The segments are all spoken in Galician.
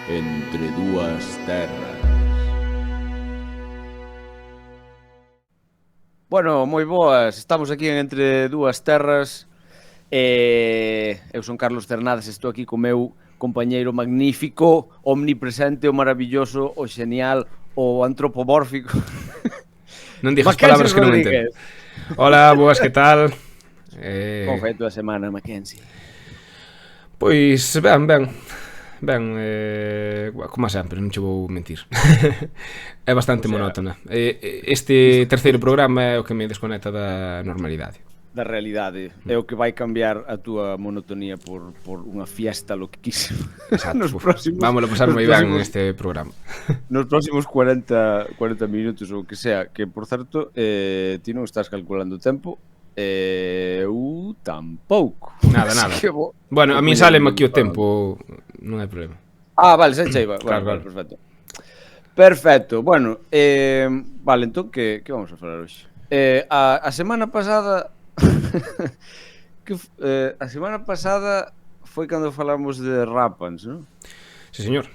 Entre dúas terras. Bueno, moi boas, estamos aquí en Entre dúas terras. Eu son Carlos Cernades, estou aquí co meu compañeiro magnífico, omnipresente, o maravilloso, o xenial, o antropomórfico. Non dixas Mackenzie palabras que non entendo. Rodríguez. Hola, boas, que tal? Como foi a túa semana, Mackenzie? Pois, ben, como sempre, non che vou mentir. É bastante monótona. Este terceiro programa é o que me desconecta da normalidade. Da realidade, é o que vai cambiar a túa monotonía por unha fiesta loquísima. Exacto, vámonos a pasar moi ben neste programa. Nos próximos 40 minutos ou que sea, que por certo, ti non estás calculando o tempo, eu tampouco. Nada. Bueno, a mí sáleme aquí o tempo, non hai problema. Ah, vale, xa cheiva. Bueno, Claro. perfecto. Perfecto, bueno, vale, entón, que vamos a falar hoxe? A semana pasada... a semana pasada foi cando falamos de Rappans, non? Sí, señor.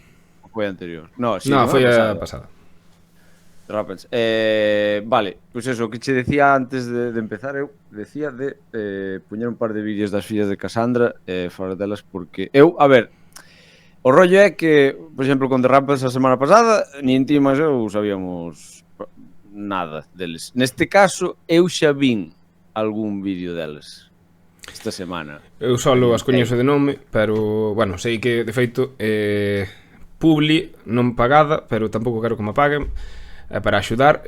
Foi anterior? No, foi a pasada. Rappans. Vale, pois eso, o que che decía antes de empezar, eu decía de poñer un par de vídeos das fillas de Cassandra, fora delas, porque eu, a ver, o rollo é que, por exemplo, con The Rappans a semana pasada, nin ti máis eu sabíamos nada deles. Neste caso, eu xa vin algún vídeo deles esta semana. Eu solo as coñezo de nome, pero, bueno, sei que, de feito, publi non pagada, pero tampouco quero que me paguen, para axudar.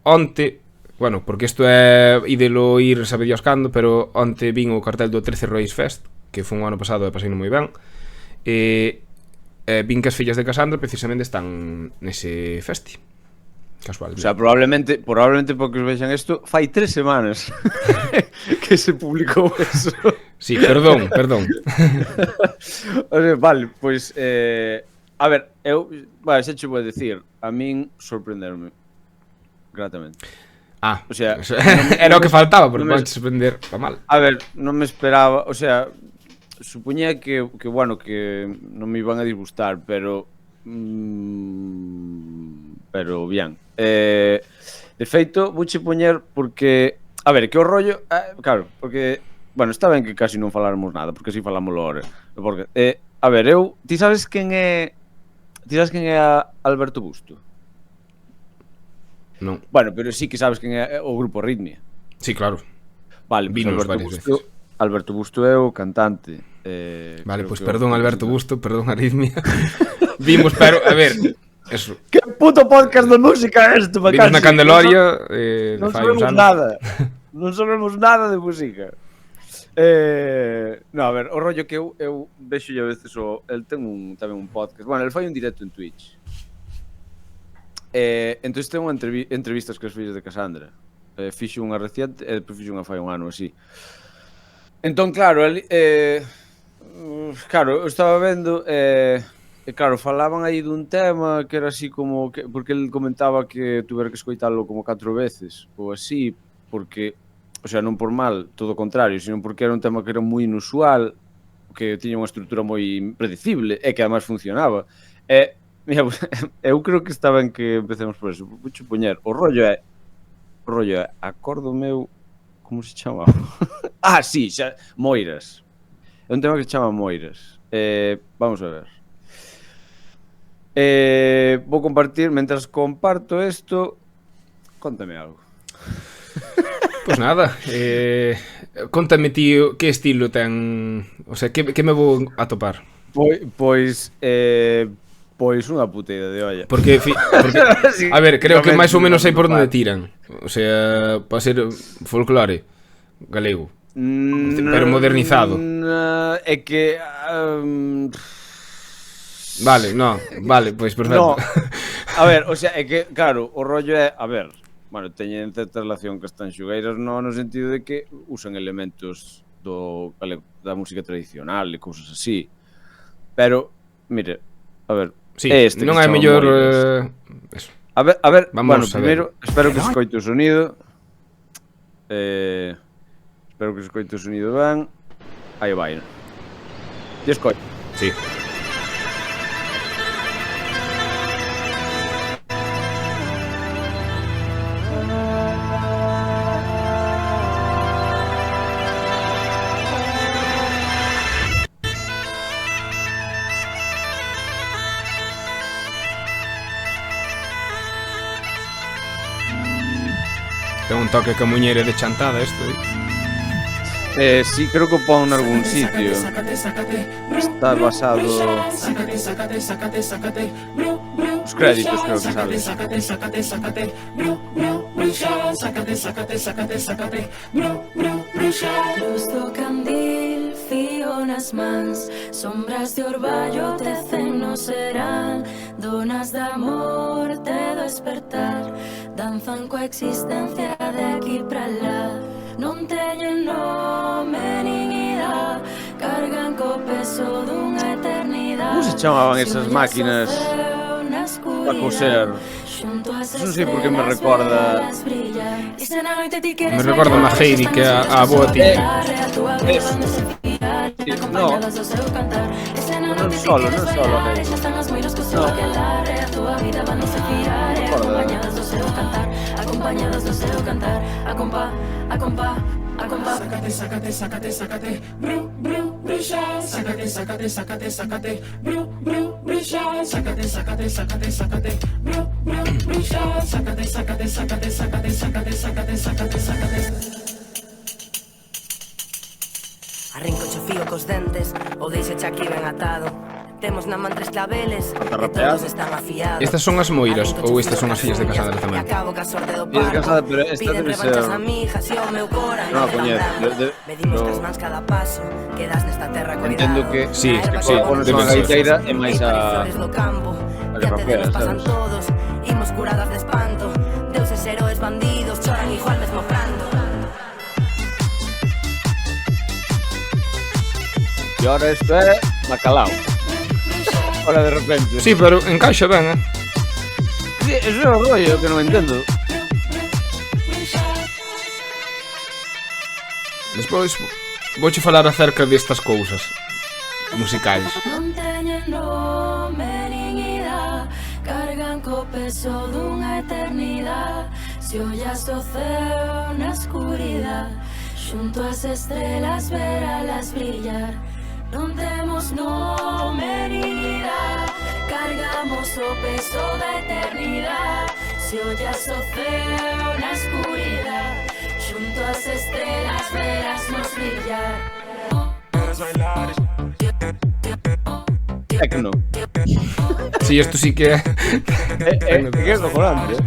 Onte, bueno, porque isto é ídelo ir sabe Dios cando, pero onte vin o cartel do 13 Rois Fest, que foi un ano pasado e paseino moi ben, vin que as fillas de Cassandra precisamente están nese festi. Casual. O sea, probablemente porque os vexan isto, fai 3 semanas que se publicou eso. Sí, perdón. O sea, vale, pois, a ver, eu, vale, xa che vou dicir, a min sorprenderme gratamente. O sea, era o que faltaba, porque pode sorprender pa mal. A ver, non me esperaba, o sea, supoñía que bueno, que non me iban a disgustar, pero bien. De feito, vouche poñer porque, a ver, que o rollo, claro, porque, bueno, está ben que casi non faláramos nada, porque así falámoslo ahora. Porque, a ver, ti sabes quen é Alberto Busto? Non. Bueno, pero sí que sabes quen é o grupo Arritmia. Sí, claro. Vale, vinos varias veces. Alberto Busto é o cantante. Vale, pois perdón Alberto Busto, perdón Arritmia. Vimos, pero, a ver, eso. Que puto podcast de música é este, Vimos na Candeloria, non sabemos nada. Non sabemos nada de música. No, a ver, o rollo que eu vexo a veces el ten tamén un podcast. Bueno, el fai un directo en Twitch. Entón ten unha entrevistas que as fillas de Cassandra. Fixo unha reciente e depois fixo unha fai un ano así. Entón, claro, eu estaba vendo e claro, falaban aí dun tema que era así como que, porque el comentaba que tuvera que escoitalo como 4 veces ou así, porque, o sea, non por mal, todo o contrario, sino porque era un tema que era moi inusual, que tiña unha estrutura moi predecible e que además funcionaba. Mira, eu creo que está ben que empecemos por eso. Vou poñer, o rollo é acordo meu, como se chamaba? Sí, xa, Moiras. É un tema que se chama Moiras. Vamos a ver. Vou compartir, mentras comparto isto, contame algo. Pois nada, contame tío, que estilo ten, o sea, que me vou atopar? Pois unha puteira de olla. Porque sí, a ver, creo que máis ou menos sei por onde tiran. O sea, para ser folclore galego, pero modernizado. É que Vale, pois perfecto. A ver, o sea, é que, claro, o rollo é, a ver, bueno, teñen certa relación que están xugueiras no sentido de que usan elementos da música tradicional e cousas así. Pero, mire, a ver, sí, non é mellor eso. A ver, vamos, bueno, primeiro, espero que se escoite o sonido. Espero que se escoite o sonido ben. Aí vai. Ti escoite. Sí. toque que a muñeira de chantada isto. Sí, creo que o pon en algún sitio. Está basado... Os créditos creo que sale. Luz do candil, fío nas mans, sombras de orballo tecen no serán, donas de amor te despertar, danzan coa existencia de aquí pra lá. Non teñen nome nin idade, cargan co peso dunha eternidade. Como se chamaban esas máquinas para coser? Non sei por que me recorda... Me recorda unha Heidi que a boa tiña. Eso. No. Non solo Heidi. No. Acompañadas do seu cantar, a compá. Sácate, bru, bruxa. Sácate, bru, bruxa. Sácate, bru, bruxa. Sácate. Arrincoche fío cos dentes, ou deixeche aquí ben atado. Temos na man 3 claveles, e todos están afiados. Estas son as moiras ou estas son as fillas de Casada tamén? Fillas de Casada, pero esta debe ser... Non a coñezo. Medimos cas mans cada paso, quedas nesta terra coidado. Entendo que... Sí, pones unha gaiteira e máis a... A rapera, sabes? Todos, imos curadas de espanto, deuses, heróis, bandidos, choran igual mesmo pranto. E ahora isto é Bacalao. Ahora de repente. Sí, pero encaixa ben, Sí, eso é o rollo que non entendo. Despois vouche falar acerca destas cousas musicais. Non teñen nome nin idade, cargan co peso dunha eternidade. Se ollas o ceo na escuridade, xunto ás estrelas veralas brillar. Non temos nome nin idade, cargamos o peso da eternidade. Se ollas o ceo na escuridade, xunto ás estrelas verasnos brillar. Tecno. Si, isto sí que é... Que é cojonante,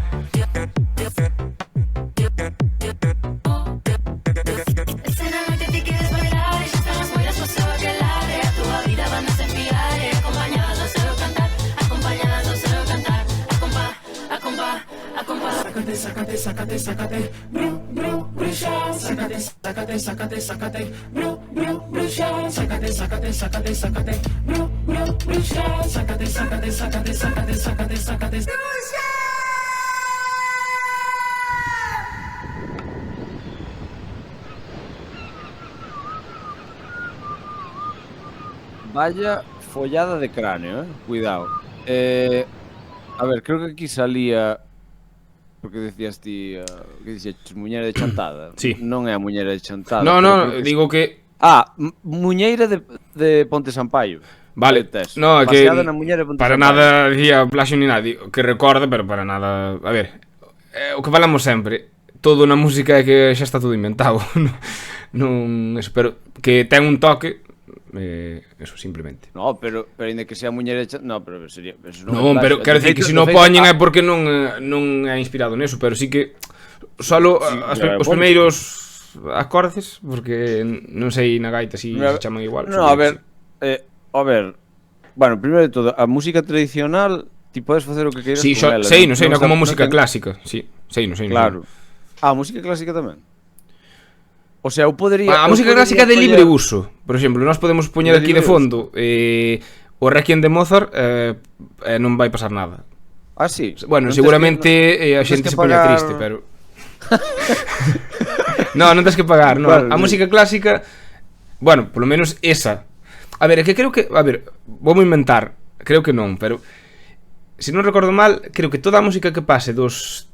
Sácate, bru, bruxa. Sácate, bru, bruxa. Sácate, bru, bruxa. Sácate. Vaya follada de cráneo, cuidado. A ver, creo que aquí salía... Porque decías ti, que dixeches, muñeira de chantada. Sí. Non é a muñeira de chantada. No, digo que... Muñeira de Ponte Sampaio. Vale, no, é que na muñeira de Ponte para Sampaio. nada dicía plagio ni nada, que recorda, pero para nada... A ver, o que falamos sempre, todo na música é que xa está todo inventado. Non, eso, pero que ten un toque... eso, simplemente. No, pero ainda que sea muñeira de chantada... No, pero sería... Non, pero quero dicir que se non poñen é porque non é inspirado neso, pero sí que... Solo os primeiros acordes, porque non sei na gaita se chaman igual. No, a ver... Bueno, primeiro de todo, a música tradicional ti podes facer o que queiras con ela. Sei, non sei, como música clásica. Sí, sei, non sei. Claro. A música clásica tamén. O sea, eu podería... A música clásica de libre uso. Por exemplo, nós podemos poñer aquí de fondo o Requiem de Mozart non vai pasar nada. Ah, sí? Bueno, seguramente a xente se poña triste, pero... non tens que pagar, non. A música clásica... Bueno, polo menos esa. A ver, é que creo que... A ver, vou inventar. Creo que non, pero... Se non recordo mal, creo que toda a música que pase dos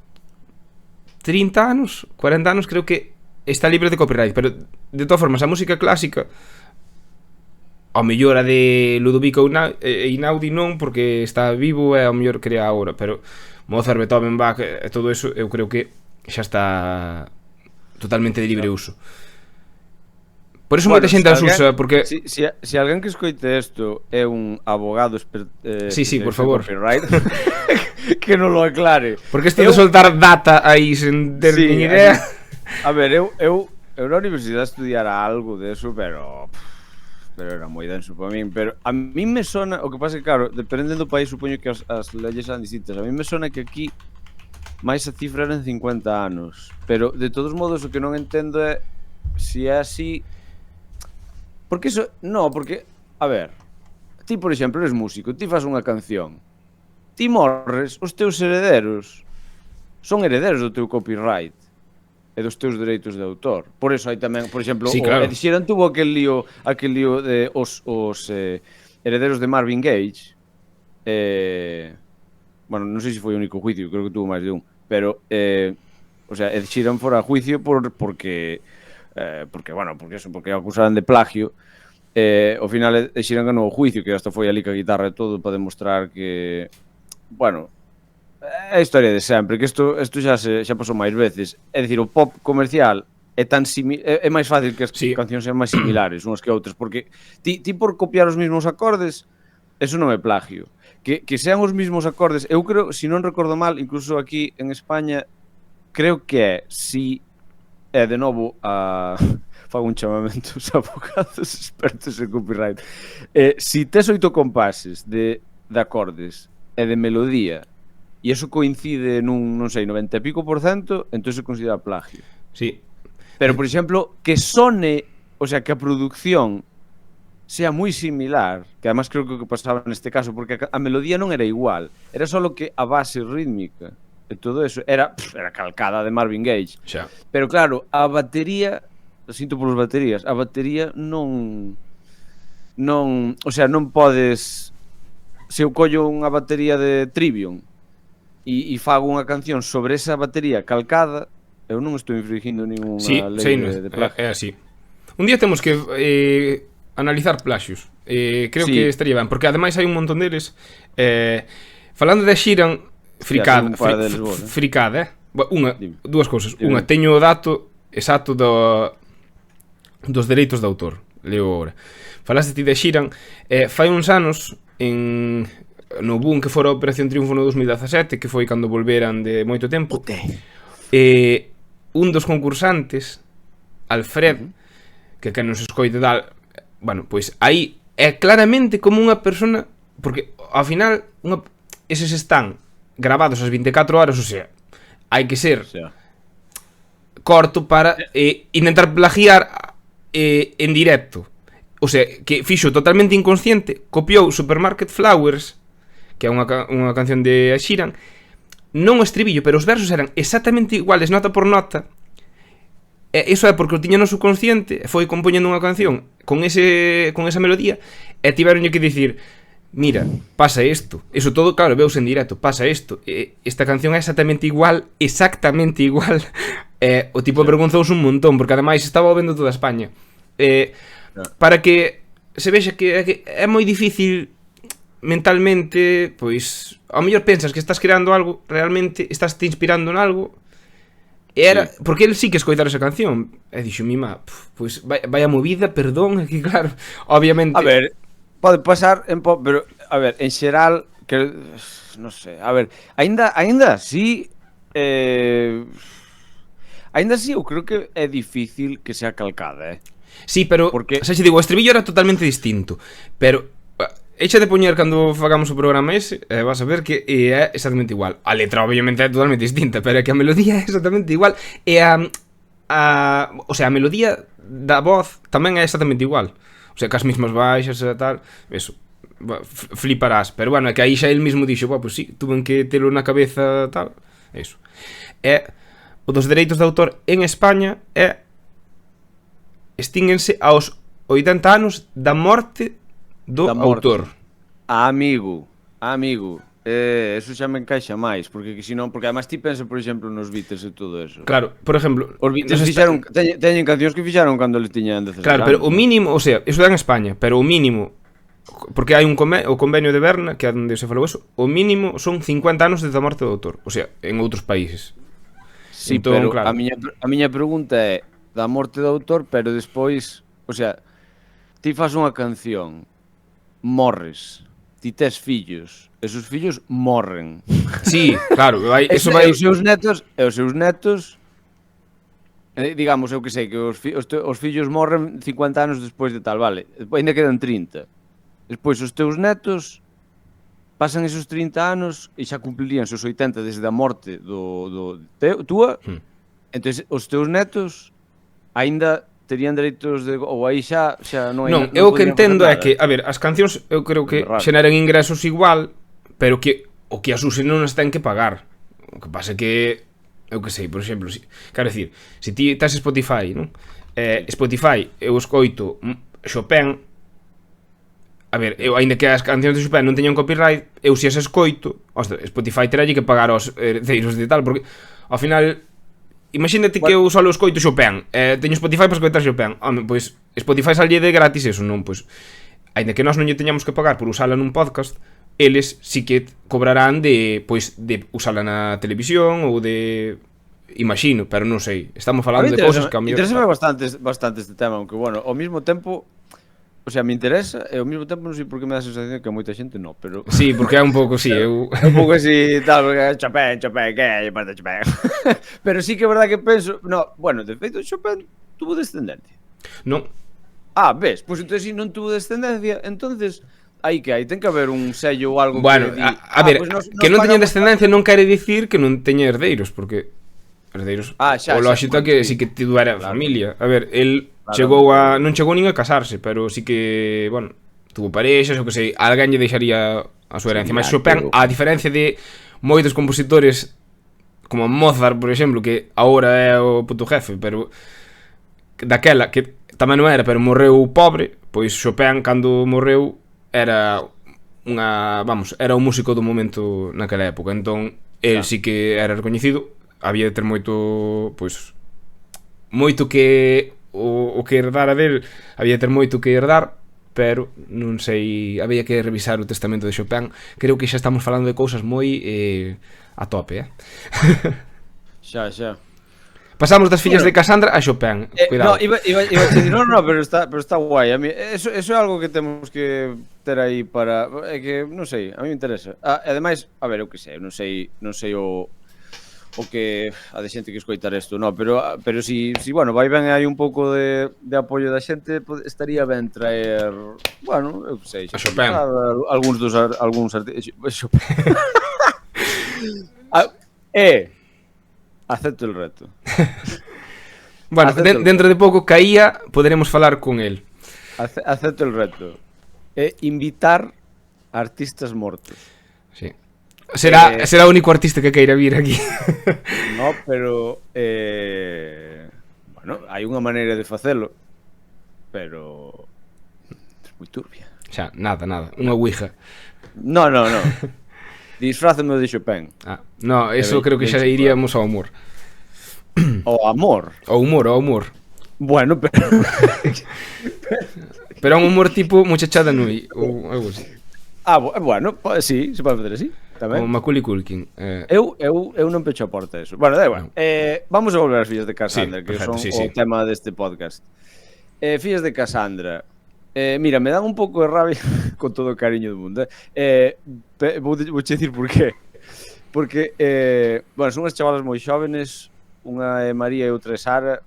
30 anos, 40 anos, creo que está libre de copyright, pero de todas formas a música clásica ao mellor a de Ludovico Einaudi non, porque está vivo e ao mellor crea agora, pero Mozart, Beethoven, Bach e todo eso eu creo que xa está totalmente de libre uso. Por eso moita xente as usa, porque... Si alguén que escoite isto é un abogado sí, por favor, copyright, que non lo aclare. Porque isto de soltar data aí sen ter nin idea... A ver, eu na universidade estudiara algo de eso, pero era moi denso para min. Pero a min me sona, o que pasa que, claro, dependendo do país, supoño que as leyes son distintas. A min me sona que aquí máis a cifra eran 50 anos. Pero, de todos modos, o que non entendo é se é así... Porque iso... No, porque... A ver... Ti, por exemplo, eres músico, ti fas unha canción. Ti morres, os teus herederos son herederos do teu copyright e dos teus dereitos de autor. Por eso hai tamén, por exemplo, sí, claro. Ed Sheeran tuvo aquel lío de os herederos de Marvin Gaye. Bueno, non sei se foi o único juicio, creo que tuvo máis de un, pero o sea, Ed Sheeran fora a juicio porque acusaran de plagio. Ao final Ed Sheeran ganou o juicio, que hasta foi ali ca guitarra e todo para demostrar que, bueno, é a historia de sempre, que isto xa pasou máis veces. É dicir, o pop comercial é máis fácil que as cancións sean máis similares unhas que outras, porque ti por copiar os mesmos acordes, eso non é plagio. Que sean os mesmos acordes, eu creo, se non recordo mal, incluso aquí en España, creo que é de novo fago un chamamento aos abogados expertos en copyright. Se tes 8 compases de acordes e de melodía e iso coincide nun, non sei, 90 e pico %, entón se considera plagio. Sí. Pero, por exemplo, que sone, o sea, que a producción sea moi similar, que además creo que pasaba neste caso, porque a melodía non era igual, era só que a base rítmica e todo eso era calcada de Marvin Gaye. Xa. Pero claro, a batería, sinto polos baterías, a batería non, o sea, non podes, se eu collo unha batería de Trivium e fago unha canción sobre esa batería calcada, eu non estou infringindo ninguna lei de plagio. É así. Un día temos que analizar plaxios. Creo que estaría ben, porque ademais hai un montón deles. Falando de Sheeran, fricada, dúas cousas. Unha, teño o dato exacto dos dereitos de autor. Leo agora. Falaste ti de Sheeran, fai uns anos no boom que fora a Operación Triunfo no 2017, que foi cando volveran de moito tempo, un dos concursantes, Alfred, que non se escoite tal, bueno, pois aí é claramente como unha persona, porque ao final eses están gravados as 24 horas, o sea, hai que ser corto para intentar plagiar en directo. O sea, que fixo totalmente inconsciente, copiou Supermarket Flowers, que é unha canción de Sheeran, non o estribillo, pero os versos eran exactamente iguales, nota por nota. Iso é porque o tiña no subconsciente, foi compoñendo unha canción con esa melodía, e tiveronlle que dicir, mira, pasa isto. Eso todo, claro, veus en directo, pasa isto. Esta canción é exactamente igual. O tipo avergonzouse un montón, porque ademais estaba vendo toda España. Para que se vexa que é moi difícil mentalmente, pois ao mellor pensas que estás creando algo, realmente estás te inspirando en algo. Porque el sí que escoitar esa canción. E dixo, mima, pois vaya movida, perdón, que claro, obviamente. A ver, pode pasar en pop, pero a ver, en xeral que non sei, a ver, aínda así eu creo que é difícil que sea calcada, Sí, pero, porque... xa xe digo, o estribillo era totalmente distinto, pero echa de poñer cando fagamos o programa ese, vas a ver que é exactamente igual. A letra obviamente é totalmente distinta, pero é que a melodía é exactamente igual. E o sea, a melodía da voz tamén é exactamente igual. O sea, que as mismas baixas e tal, eso, fliparás. Pero bueno, é que aí xa el mismo dixo, pues sí, tuven que telo na cabeza tal, eso. O dos dereitos de autor en España extínguense aos 80 anos da morte do autor. Amigo, eso xa me encaixa máis, porque senón, porque además ti pensa, por exemplo, nos Beatles e todo eso. Claro, por exemplo, os Beatles teñen cancións que fixaron cando les tiñan 16 anos. Claro, pero o mínimo, o sea, eso dá en España, pero o mínimo, porque hai o convenio de Berna, que é onde se falou eso, o mínimo son 50 anos desde a morte do autor, o sea, en outros países. Sí, entón, pero claro. a miña pregunta é da morte do autor, pero despois, o sea, ti fas unha canción, morres, ti tes fillos, esos fillos morren. Sí, claro, eso E vai... os seus netos, digamos, eu que sei, que os fillos morren 50 anos despois de tal, vale, ainda quedan 30. Despois os teus netos pasan esos 30 anos e xa cumplirían os 80 desde a morte túa, entón os teus netos aínda terían dereitos de... ou aí xa non hai... Non, eu o que entendo é que, a ver, as cancións eu creo que xeneran ingresos igual, pero que o que as usen non as ten que pagar. O que pasa é que, eu que sei, por exemplo, quero dicir, se ti estás Spotify, non? Spotify, eu escoito Chopin, a ver, eu aínda que as cancións de Chopin non teñan copyright, eu se as escoito, hostia, Spotify teralle que pagar aos herdeiros de tal, porque ao final... Imagínate que eu só escoito Chopin, teño Spotify para escoitar Chopin. Home, pois Spotify sallle de gratis eso, non? Pois, aínda que nós non lle teñamos que pagar por usala nun podcast, eles sí que cobrarán de usala na televisión ou de... Imagino, pero non sei. Estamos falando de cousas que a mellor... Interésame bastante este tema, aunque, bueno, ao mesmo tempo... O sea, me interesa, e ao mesmo tempo non sei por que me dá a sensación que a moita xente non, pero... Sí, porque é un pouco, sí, eu... É un pouco así, tal, porque Chopin, que é, parte Chopin. Pero sí que é verdad que penso... No, bueno, de feito, Chopin tuvo descendencia. Non. Ah, ves, pois entón si non tuvo descendencia, entonces... Aí que hai, ten que haber un sello ou algo bueno, que... a ver, pues que non teña descendencia non quere dicir que non teña herdeiros, porque... Herdeiros... o lóxito que sí que ti era familia. A ver, el... non chegou nin a casarse, pero sí que, bueno, tuvo parexas, o que sei, alguén lle deixaría a súa herencia. Mas Chopin, a diferencia de moitos compositores como Mozart, por exemplo, que agora é o puto jefe, pero daquela que tamén non era, pero morreu pobre, pois Chopin cando morreu era era un músico do momento naquela época, entón el sí que era recoñecido, había de ter moito, pois moito que o que herdara del, había de ter moito que herdar, pero non sei, había que revisar o testamento de Chopin. Creo que xa estamos falando de cousas moi a tope, Xa. Pasamos das fillas de Cassandra a Chopin. Cuidado. No, iba a decir, no, pero está guai. A mí, eso é algo que temos que ter aí para... É que, non sei, a mí me interesa. Ademais, a ver, eu que sei, non sei o que a de xente que escoitar isto, no, pero si bueno, vai ben aí un pouco de apoio da xente, estaría ben traer, bueno, eu que sei, a Chopin. Algúns artistas. Acepto el reto. Bueno, dentro de pouco caía, poderemos falar con el. Acepto el reto. Invitar artistas mortos. Sí. Será o único artista que queira vir aquí. No, pero bueno, hai unha maneira de facelo, pero é moi turbia. Xa, nada, unha ouija. No. Disfrázame de Chopin. No, eso creo que xa iríamos ao humor. O amor. O humor. Bueno, pero pero é un humor tipo muchachada nui ou algo así. Bueno, sí, se pode facer así. Tamén. Como Macaulay Culkin. Eu non pecho a porta eso. Bueno, da igual. Vamos a volver ás fillas de Cassandra, sí, perfecto, que son o tema deste podcast. Fillas de Cassandra. Mira, me dan un pouco de rabia con todo o cariño do mundo. Vou dicir por qué. Porque, bueno, son unhas chavalas moi xóvenes, unha é María e outra é Sara.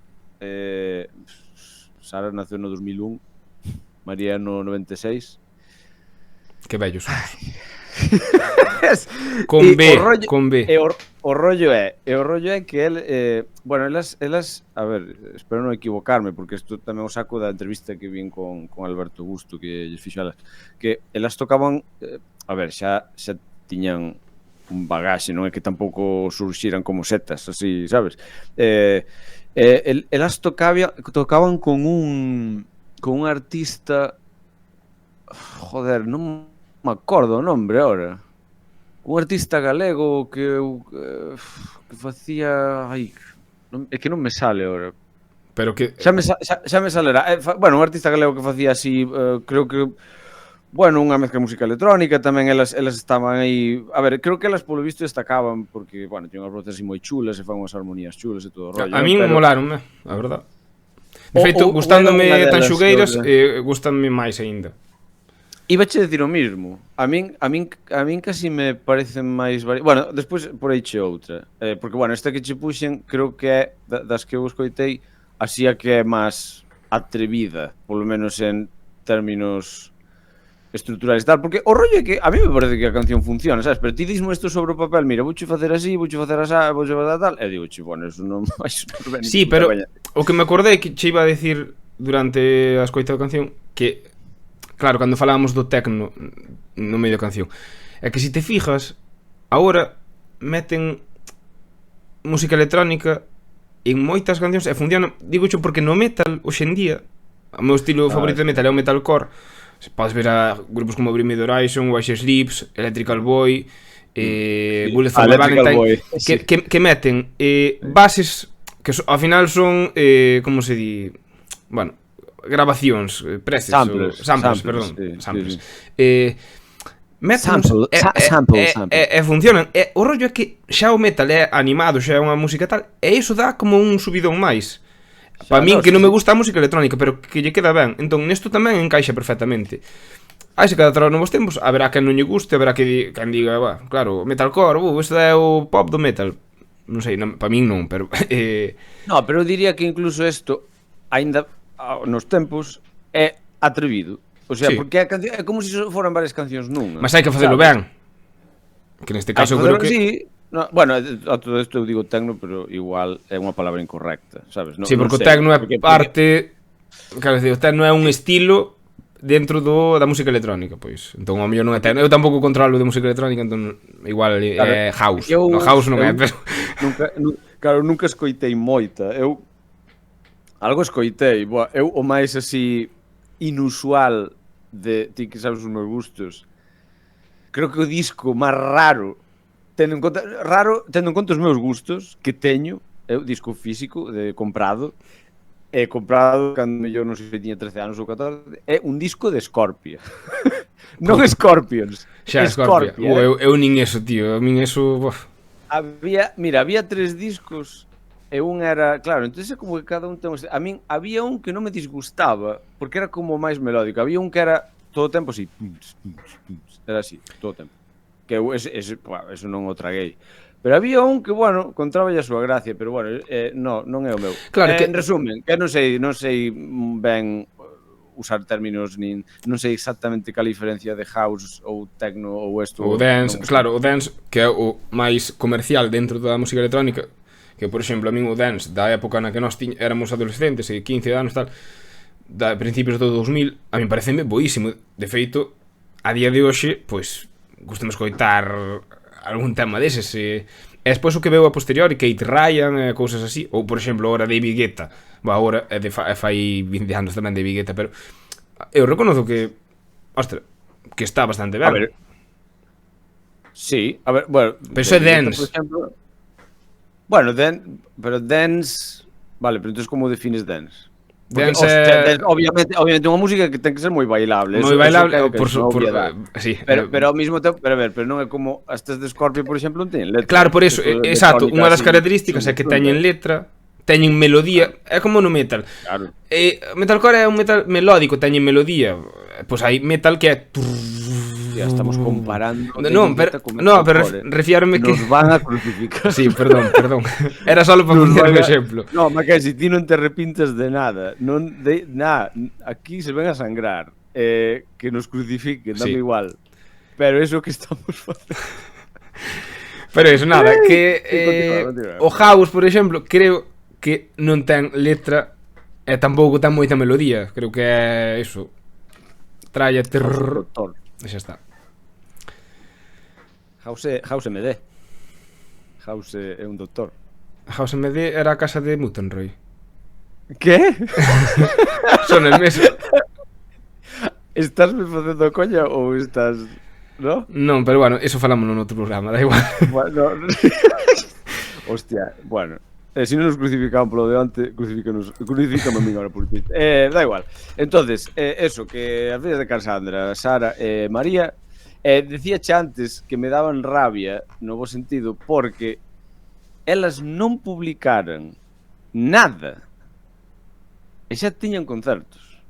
Sara naceu no 2001, María no 96. Que bellos somos. Con B. O rollo é que el, bueno, elas, a ver, espero non equivocarme, porque isto tamén o saco da entrevista que vin con Alberto Busto, que lles fixo elas, que elas tocaban, a ver, xa tiñan un bagaxe, non é que tampouco surxiran como setas, así, sabes? Elas tocaban con un artista, joder, non me acordo o nombre ahora. Un artista galego que facía... Ai, é que non me sale ahora. Pero que... Xa me salerá. Bueno, un artista galego que facía así, creo que Bueno, unha mezcla de música electrónica, tamén elas estaban aí... A ver, creo que elas polo visto destacaban porque, bueno, tiñan unhas voces así moi chulas e fan unhas armonías chulas e todo o rollo. A min pero... molaronme, a verdad. De feito, gustándome tan xugueiras, gustándome máis aínda. Ibache decir o mismo. A min casi me parecen máis... Bueno, despois por aí che outra. Porque, bueno, esta que che puxen, creo que é, das que eu escoitei, así a que é máis atrevida, polo menos en términos estruturales e tal, porque o rollo é que a mí me parece que a canción funciona, sabes? Pero ti dismo isto sobre o papel, mira, vouche facer así, vouche facer asá, vouche facer tal, e digo, bueno, eso non vai super ben. Sí, pero o que me acordei que che iba a decir durante a escoita da canción, que, claro, cando falábamos do techno no medio da canción, é que se te fijas, agora meten música electrónica en moitas cancións e funciona, digo xo porque no metal, hoxe en día, o meu estilo favorito de metal é o metalcore. Podes ver a grupos como Bring Me The Horizon, White Sleeps, Electrical Boy, Bullet for My Valentine, que meten bases que ao final son, como se di, bueno, grabacións, preces, samples, perdón, samples. Samples. E funcionan. O rollo é que xa o metal é animado, xa é unha música tal, e iso dá como un subidón máis. Para min que non me gusta a música electrónica, pero que lle queda ben. Entón, nesto tamén encaixa perfectamente. Aí se cada traballo novos tempos, haberá quen non lle guste, haberá quen diga, claro, metalcore, isto é o pop do metal. Non sei, para min non, pero... No, pero eu diría que incluso isto, aínda nos tempos, é atrevido. O sea, porque a canción é como se foran varias cancións nunha. Mas hai que facelo ben. Que neste caso creo que... Sí. No, bueno, a todo isto eu digo tecno, pero igual é unha palabra incorrecta, sabes? Sí, porque o tecno é parte... Claro, o tecno é un estilo dentro da música electrónica, pois. Entón, ao mellor non é tecno. Eu tampouco controlo de música electrónica, entón igual é house. No, house non é, pero... Claro, nunca escoitei moita. Eu algo escoitei. Eu o máis así inusual de ti que sabes os meus gustos. Creo que o disco máis raro tendo en conta os meus gustos que teño, é o disco físico de comprado cando eu non sei se tiña 13 anos ou 14, é un disco de Scorpia. Non Scorpions. Xa Scorpia. Eu nin eso, tío, a min eso... Había 3 discos e un era, claro, entonces é como que cada un ten... A min había un que non me disgustaba, porque era como máis melódico. Había un que era todo o tempo así, era así, todo o tempo. Que eso non o traguei. Pero había un que, bueno, encontraba a súa gracia, pero, bueno, non é o meu. Claro que... En resumen, que non sei ben usar términos, non sei exactamente cal diferencia de house ou techno ou isto. O dance, claro, o dance, que é o máis comercial dentro da música electrónica, que, por exemplo, a min o dance da época na que nós éramos adolescentes, 15 anos, tal, da principios do 2000, a min pareceme boísimo. De feito, a día de hoxe, pois... Gústame escoitar algún tema deses e despois o que veo a posteriori, Kate Ryan e cousas así, ou por exemplo agora David Guetta. Agora fai 20 anos tamén David Guetta, pero eu reconozo que, ostra, que está bastante ben. A ver, sí, a ver, bueno, pero iso é dance. Por exemplo, bueno, pero dance, vale, pero entonces como defines dance? Porque, obviamente unha música que ten que ser moi bailable. Moi bailable, sí. Pero ao mesmo tempo, pero non é como estas de Scorpio, por exemplo, non teñen letra. Claro, por eso, exacto, unha das características é que teñen letra, teñen melodía, é como no metal. Claro. Metalcore é un metal melódico, teñen melodía. Pois hai metal que é... Ya estamos comparando. Pero refiárome que... Nos van a crucificar. Sí, perdón. Era solo para poner un exemplo. No, Mackenzie, ti non te arrepintes de nada. Aquí se ven a sangrar. Que nos crucifiquen, dame igual. Pero eso que estamos facendo. Pero eso, nada, que... O house, por exemplo, creo que non ten letra e tampouco ten moita melodía. Creo que é eso. Tralla, terror... E xa está. House MD. House é un doctor. House MD era a casa de Mutenroy. Que? Son el mesmo. Estás me facendo coña ou estás... ¿No? Non, pero bueno, eso falámoslo no outro programa, da igual. Bueno, hostia, bueno. Se non nos crucificaban polo de onte, crucifícame a min agora por ti. Da igual. Entonces, eso, que as fillas de Cassandra, Sara e María, decíache antes que me daban rabia, no bo sentido, porque elas non publicaran nada e xa tiñan concertos.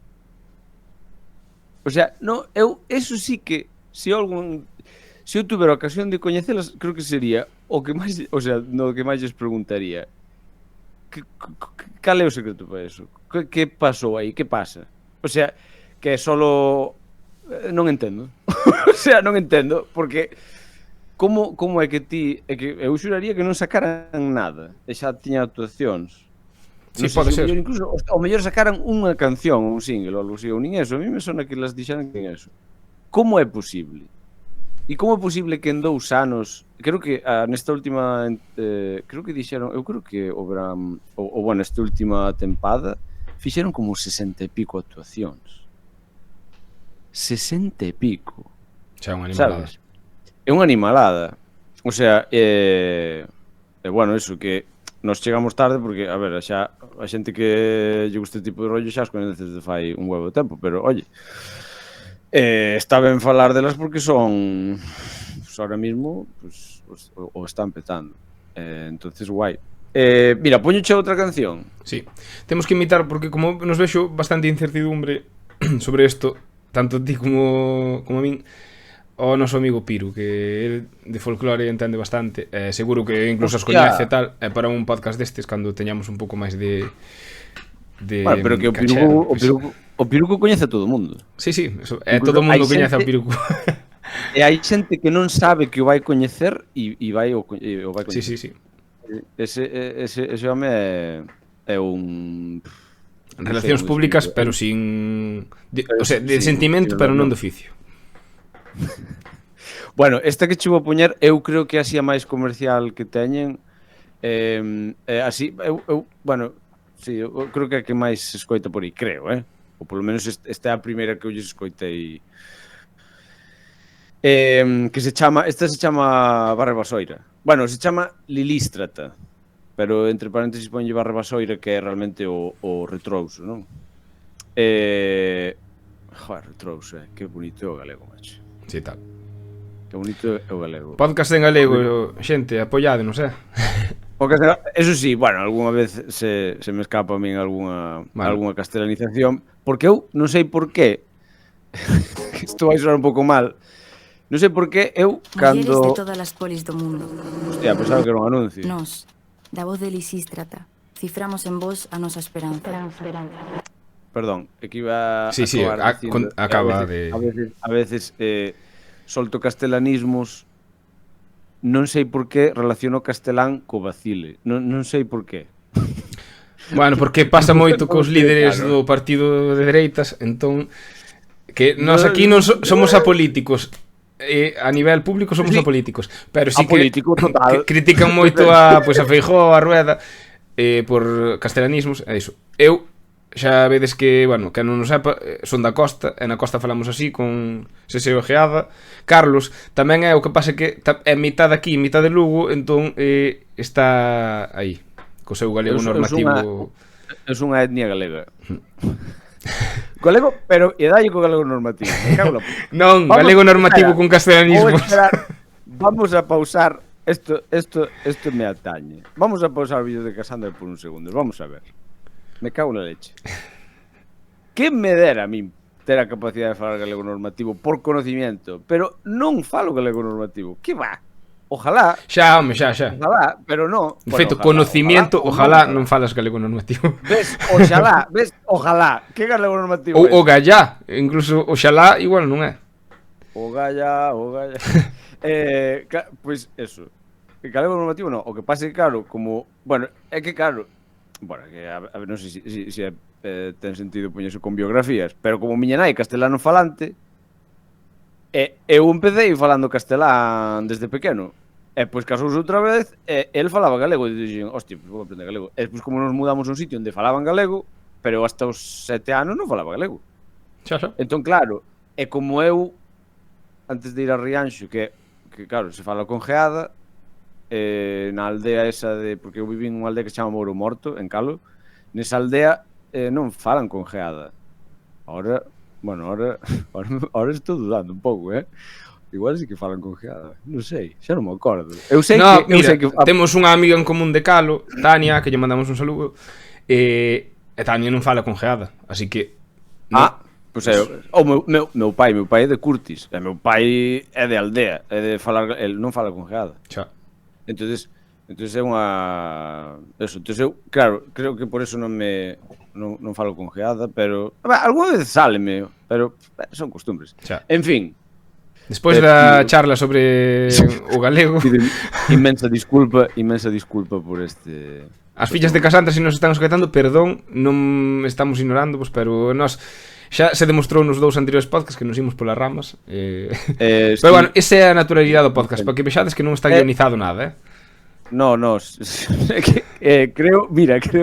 O sea, no, eso sí que se eu tuver a ocasión de coñecelas, creo que sería o que máis, o sea, no que máis lles preguntaría. Cal é o secreto para eso? Que pasou aí? Que pasa? O sea, que é solo non entendo. O sea, non entendo porque como é que ti, é que eu xuraría que non sacaran nada, e xa tiña actuacións. Sí, pode ser. Incluso o mellor sacaran unha canción, un single ou algo así, ou nin eso. A mí me sona que las dixeran que eso. Como é posible? E como é posible que en 2 anos, creo que nesta última, creo que dixeron, eu creo que o verán, ou bueno, esta última tempada, fixeron como 60 e pico actuacións. 60 e pico. Xa é unha animalada. Sabes? É unha animalada. O sea, bueno, eso, que nos chegamos tarde porque, a ver, xa a xente que lle gusta este tipo de rollo xa os coñeces de fai un huevo de tempo, pero, oye, está ben falar delas porque son ahora mismo pues, o están petando, entonces guai. Mira, poñoche outra canción. Sí, temos que imitar porque como nos vexo bastante incertidumbre sobre isto, tanto ti como a min, o noso amigo Piru, que el de folclore entende bastante, seguro que incluso os coñece e tal, para un podcast destes cando teñamos un pouco máis de bueno, pero que o Piruco coñece a todo o mundo. Sí, eso, todo o mundo coñece ao Piruco. E hai xente que non sabe que o vai coñecer e vai o vai coñecer. Sí. Ese home é un... Relacións públicas, pero sin... o sea, de sentimento, pero non de oficio. Bueno, esta que che vou poñer, eu creo que é así a máis comercial que teñen. Así, bueno, sí, eu creo que é a que máis se escoita por aí, creo, ou polo menos esta é a primeira que eu lles escoitei. Que se chama, esta se chama Barre Basoira. Bueno, se chama Lilístrata, pero entre paréntesis ponlle Barre Basoira, que é realmente o retrouso, non? Joder, retrouso, que bonito é o galego, macho. Sí, tal. Que bonito é o galego. Podcast en galego, xente, apoiade, non sei. Eso sí, bueno, algunha vez se me escapa a min algunha castelanización, porque eu non sei por qué, isto vai sonar un pouco mal, non sei por qué eu cando... Mulleres de todas as polis do mundo. Hostia, pensaba que era un anuncio. Nos, da voz de Lisístrata, ciframos en vos a nosa esperanza. Perdón, é que iba sí, acaba de... A veces solto castelanismos. Non sei por que relaciono castelán co vacile. Non sei por que. Bueno, porque pasa moito cos líderes do partido de dereitas, entón que nós aquí non somos apolíticos. A nivel público somos apolíticos, pero sí que critican moito a Feijóo, a Rueda, por castelanismos, é iso. Eu xa vedes que, bueno, que non o sepa, son da costa, e na costa falamos así, con seseo ojeada. Carlos tamén é, o que pasa que é mitad aquí, mitad de Lugo, entón está aí, co seu galego normativo. É unha etnia galega. Galego, pero e dalle co galego normativo. Non, galego normativo con castelanismos. Vamos a pausar, esto me atañe. Vamos a pausar o vídeo de Cassandra por un segundo, vamos a ver. Me cago na leche. Que me dera a min ter a capacidade de falar galego normativo por conocimiento, pero non falo galego normativo. Que va? Ojalá. Xa, home, xa. Ojalá, pero non. De feito, conocimiento, ojalá non falas galego normativo. Ves, ojalá. Que galego normativo o gallá, incluso oxalá igual non é. O gallá. Pois eso. Galego normativo non. O que pasa é que, claro, como... Bueno, é que, claro... Bueno, que a ver, non sei se ten sentido poñerse con biografías, pero como miña nai castelano falante, eu empecé falando castelán desde pequeno, e pois casouse outra vez, e el falaba galego, e dixen, hostia, pois vou aprender galego. E pois como nos mudamos a un sitio onde falaban galego, pero hasta os 7 anos non falaba galego. Xa. Entón, claro, e como eu, antes de ir a Rianxo, que claro, se fala con geada, na aldea esa de... Porque eu viví nunha aldea que se chama Moro Morto, en Calo. Nesa aldea non falan con geada. Ahora estou dudando un pouco, Igual sí que falan con geada. Non sei, xa non me acordo. Eu sei que temos unha amiga en común de Calo, Tania, que lle mandamos un saludo, e Tania non fala con geada, así que... Pois o meu pai é de Curtis, e meu pai é de aldea, é de falar, el non fala con geada. Xa. Entonces é unha... Eso, entonces eu, claro, creo que por eso non falo con geada, pero... Alguna vez sáleme, pero son costumbres. Xa. En fin. Despois da charla sobre o galego... Inmensa disculpa por este... As fillas de Casandra, se nos están escoitando, perdón, non estamos ignorando, pero nós... Xa se demostrou nos 2 anteriores podcasts que nos imos polas ramas. Pero bueno, esa é a naturalidade do podcast, para que vexades que non está guionizado nada, No, creo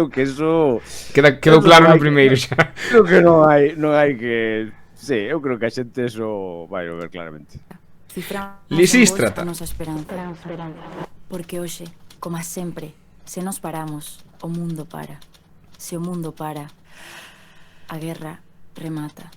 que eso... Quedou claro no primeiro xa. Creo que non hai que... Sí, eu creo que a xente eso vai ver claramente. Lisístrata. Porque hoxe, como sempre, se nos paramos, o mundo para. Se o mundo para, a guerra remata.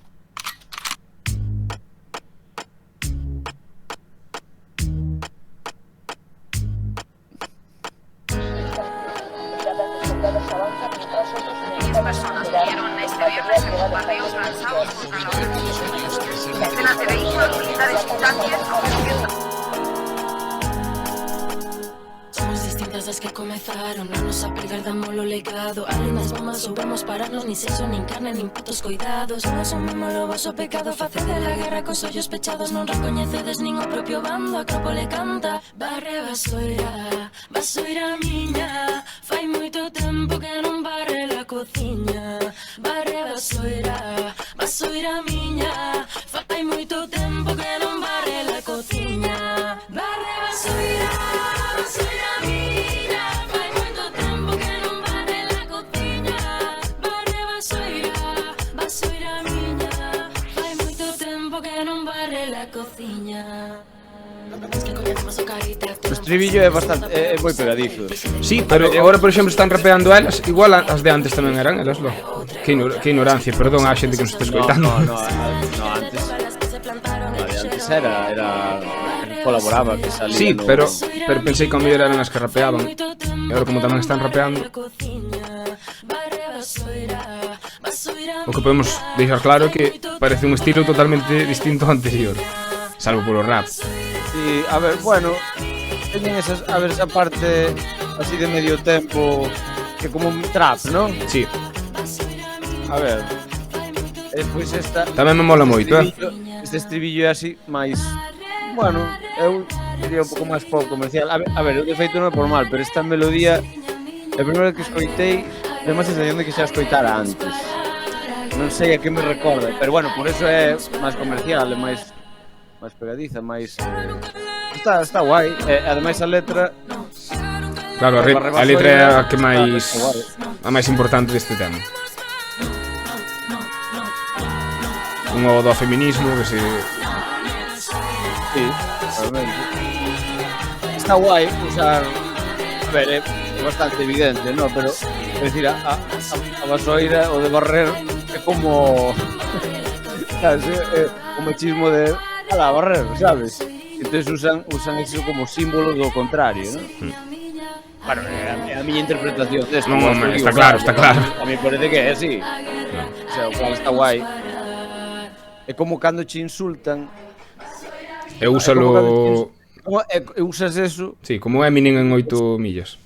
Personas vieron este viernes en bombardeos lanzados contra la Orden de Unidos. Decenas de vehículos militares y tanques Somos distintas das que comezaron, non nos apegardamos lo legado. Além das bombas soubemos pararnos, nin sexo, nin carne, nin putos coidados. Non asumimos o vosso pecado, facede a guerra cos ollos pechados. Non recoñecedes nin o propio bando, a Acrópole canta. Barre vasoira miña, fai moito tempo que non barre la cociña. Barre vasoira miña, fai moito tempo que non barre la cociña. Barre vasoira miña, fai moito tempo que non barre la cociña. Barre vasoira miña, fai moito tempo que non barre la cociña. O estribillo é bastante moi pegadizo. Sí, pero agora, por exemplo, están rapeando elas. Igual as de antes tamén eran elas, lo. Que ignorancia, perdón á xente que nos está escoitando. No, antes. A de antes era colaboraba, que salía. Sí, pero pensei que ao mellor eran as que rapeaban. E agora como tamén están rapeando, o que podemos deixar claro é que parece un estilo totalmente distinto ao anterior, salvo polo rap. Sí, a ver, bueno, teñen esas, a ver, esa parte así de medio tempo que como un trap, ¿no? Sí. A ver. Pois esta tamén me mola moito, Este estribillo é así máis, bueno, eu diría un pouco máis pop comercial. A ver, eu de feito non é por mal, pero esta melodía a primeira vez que escoitei é máis sensación de que xa escoitara antes. Non sei a que me recorda, pero bueno, por eso é máis comercial, é máis pegadiza, máis... Está guai, ademais a letra... Claro, a letra é a que máis... a máis importante deste tema. Un odo ao feminismo que se... Sí, realmente. Está guai usar... A ver, é bastante evidente, ¿no? Pero, é dicir, a vasoira, o de barrer, é como... ¿Sabes? O machismo de... a barrer, ¿sabes? Entonces usan eso como símbolo do contrario, ¿no? Bueno, é a miña interpretación desto. Non, está claro. A mí parece que é así. O sea, o cual está guai. É como cando che insultan. E úsalo... E usas eso... Sí, como Eminem en 8 millas.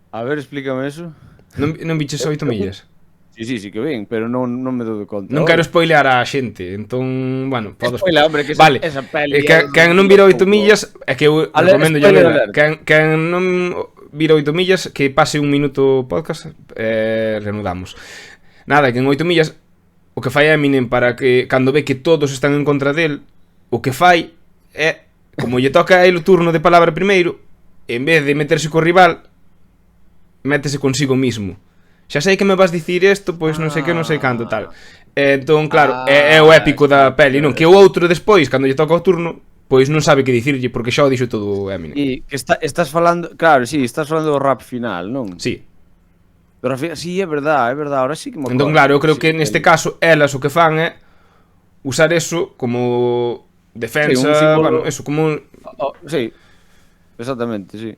A ver, explícame eso. Non biches 8 millas? Sí que ven, pero non me dou de conta. Non quero spoilear a xente, entón, bueno, podo... Spoiler, hombre, que vale. Esa peli... Quen non vira 8 millas, é que eu recomendo yo ver. Quen non vira 8 millas, que pase un minuto podcast, reanudamos. Nada, que en 8 millas, o que fai Eminem para que, cando ve que todos están en contra del, o que fai é, como lle toca a el o turno de palabra primeiro, en vez de meterse co rival, métese consigo mismo. Xa sei que me vas dicir isto, pois non sei que, non sei canto, tal. Entón, claro, é o épico da peli, non? Que o outro despois, cando lle toca o turno, pois non sabe que dicirlle porque xa o dixo todo Eminem. E que estás falando, claro, sí, estás falando do rap final, non? Sí. Do rap final, sí, é verdade, ahora sí que me acordo. Entón, claro, eu creo sí, que neste caso elas o que fan é usar eso como defensa, sí, un símbolo... bueno, eso como sí. Exactamente, sí.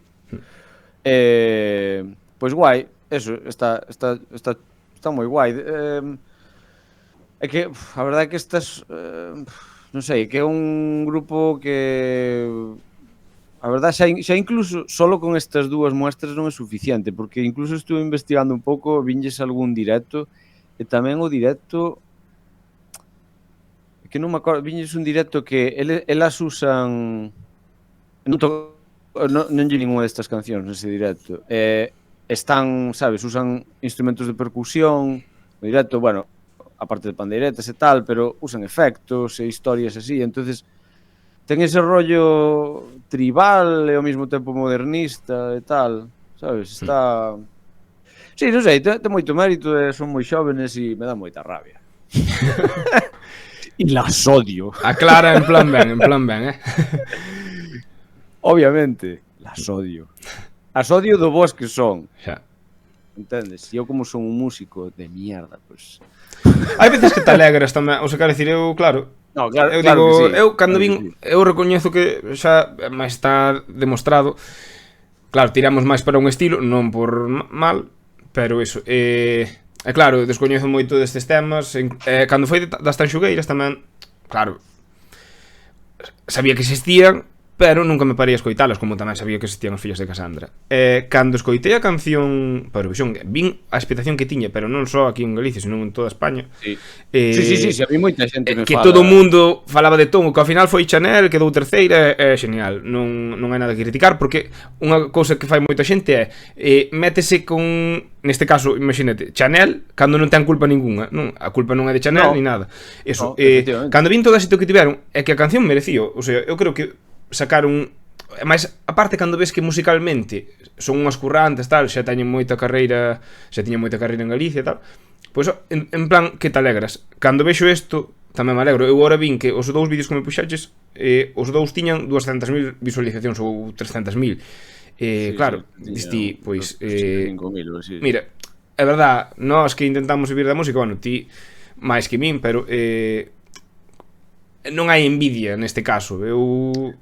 Pois guai, eso está moi guai. É que a verdade é que estas non sei, que é un grupo que a verdade xa incluso solo con estas dúas muestras non é suficiente, porque incluso estuve investigando un pouco, vinlles algún directo e tamén o directo que non me acordo, vinlles un directo que elas usan non lle ninguna destas cancións nese directo. Están, sabes, usan instrumentos de percusión no directo, bueno, aparte de pandeiretas e tal, pero usan efectos e historias así, entonces ten ese rollo tribal e ao mesmo tempo modernista e tal, sabes? Está... Sí, non sei, ten moito mérito e son moi xóvenes e me dá moita rabia. E las odio. aclara en plan ben, Obviamente, las odio. As odio do vos que son. Xa. Entendes? E eu como son un músico de mierda, pues... Hai veces que te alegras tamén, o sea, quero dicir, eu, claro, No, claro, eu claro digo, que sí. eu cando Claro vin, eu recoñezo que xa máis está demostrado. Claro, tiramos máis para un estilo, non por mal, pero eso, claro, descoñezo moito destes temas, cando foi das Tanxugueiras tamén, claro, sabía que existían, pero nunca me parei a escoitalas, como tamén sabía que existían os Fillos de Casandra. Cando escoitei a canción para Eurovisión, vin a expectación que tiña, pero non só aquí en Galicia, senón en toda España. Sí, sí, a mí moita xente me que fala... todo o mundo falaba de Tongo, que ao final foi Chanel, quedou terceira, é genial. Non hai nada que criticar, porque unha cousa que fai moita xente é métese con, neste caso, imagínate, Chanel, cando non ten culpa ninguna, non? A culpa non é de Chanel ni nada. Eso, cando vin todo o éxito que tiveron, é que a canción merecía, o sea, eu creo que sacaron, máis aparte cando ves que musicalmente son unhas currantes, tal, xa teñen moita carreira, xa tiñen moita carreira en Galicia e tal, pois en plan que te alegras. Cando vexo isto, tamén me alegro. Eu agora vin que os dous vídeos que me puxaches, os dous tiñan 200.000 visualizacións ou 300.000. Claro, diste, pois 5.000, sí. Mira, é verdad, nós que intentamos vivir da música, bueno, ti máis que min, pero non hai envidia neste caso. Eu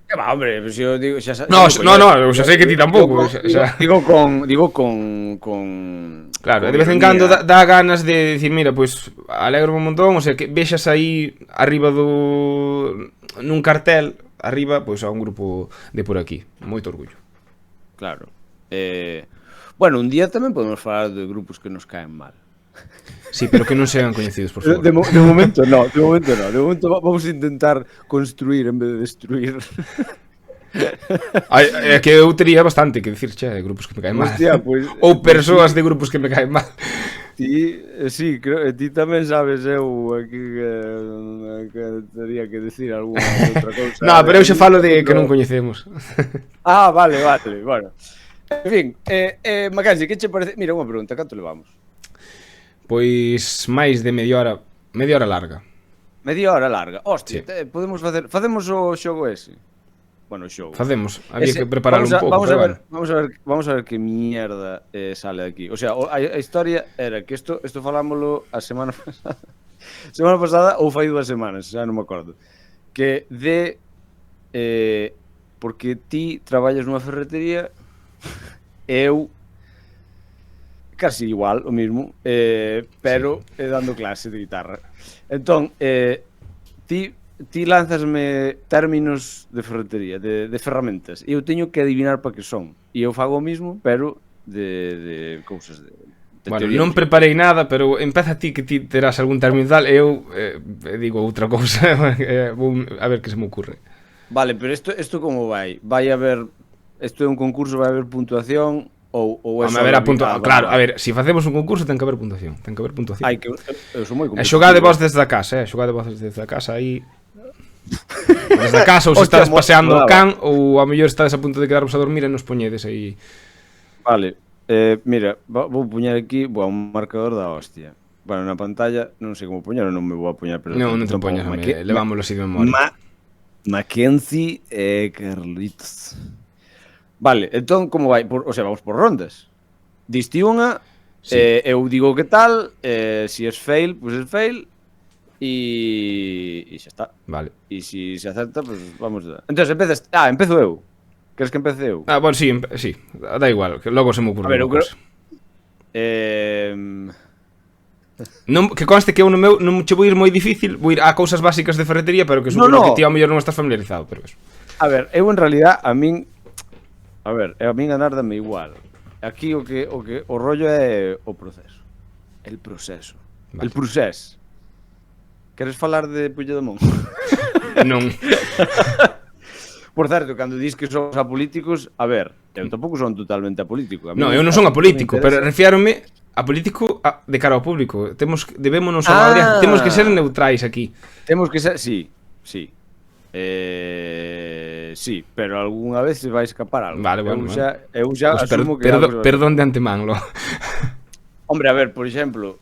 Que va, hombre, pues yo digo... Xa, no, eu xa sei que ti tampouco. Digo con... Claro, de vez en cando dá ganas de decir, mira, pois alegro un montón, o sea, que vexas aí arriba nun cartel, arriba, pois a un grupo de por aquí. Moito orgullo. Claro. Bueno, un día tamén podemos falar de grupos que nos caen mal. Sí, pero que non sean coñecidos, por favor. De momento no. De momento vamos a intentar construir en vez de destruir. É que eu tería bastante que dicir, de grupos que me caen mal. Hostia, pues, ou persoas de grupos que me caen mal. Ti, sí, creo, ti tamén sabes eu aquí que tería que decir alguna outra cousa. No, pero eu xa falo de que non coñecemos. Ah, vale, bueno. En fin, Mackenzie, que che parece? Mira, unha pregunta, canto levamos? Pois máis de media hora larga. Media hora larga. Hostia, sí. Facemos o xogo ese. Bueno, o xogo. Facemos, había que preparar un pouco. Vamos a ver que mierda sale aquí. O sea, a historia era que isto falámoslo a semana pasada. Semana pasada ou fai 2 semanas, xa non me acordo. Que porque ti traballas nunha ferretería, eu casi igual, o mismo, pero sí, dando clase de guitarra. Entón, ti lánzasme términos de ferretería, de ferramentas, e eu teño que adivinar para que son. E eu fago o mismo, pero de cousas de bueno, non preparei nada, pero empeza ti que ti terás algún término tal, e eu digo outra cousa, a ver que se me ocurre. Vale, pero isto como vai? Vai haber, isto é un concurso, vai haber puntuación... Ou é só claro, a ver, se facemos un concurso ten que haber puntuación. Ai, que eu sou moi competitivo. Xogade vos desde a casa, xogade vos desde a casa aí. Desde a casa, ou se estades paseando o can, ou a mellor estades a punto de quedarvos a dormir e nos poñedes aí. Vale, mira, vou poñer aquí, un marcador da hostia. Bueno, na pantalla, non sei como poñer, non me vou a poñer, pero non te poñas, levámoslo así de memoria. Mackenzie e Carlitos. Vale, entón, como vai? O sea, vamos por rondas. Diste unha, eu digo que tal, si es fail, pues es fail, e xa está. Vale. E si se acerta, pues vamos a... Entón, empezo eu. Queres que empece eu? Bueno, sí, da igual, que logo se me ocurre unha cosa. Non, que conste que eu no meu non che vou ir moi difícil, vou ir a cousas básicas de ferretería, pero que supone que ti ao mellor non estás familiarizado, pero eso. A ver, eu en realidad a min ganar dame igual. Aquí o rollo é o proceso. El proceso. Vale. El procés. Queres falar de Puigdemont? Non. Por certo, cando dis que somos apolíticos, a ver, eu tampouco son totalmente apolítico. Non, eu non son apolítico, pero refiárome a político de cara ao público. Debémonos a Madrid, temos que ser neutrais aquí. Temos que ser, sí. Sí, pero algunha vez se vai escapar algo. Vale, bueno. Eu xa pues asumo que... Perdón de antemán, lo. Hombre, a ver, por exemplo...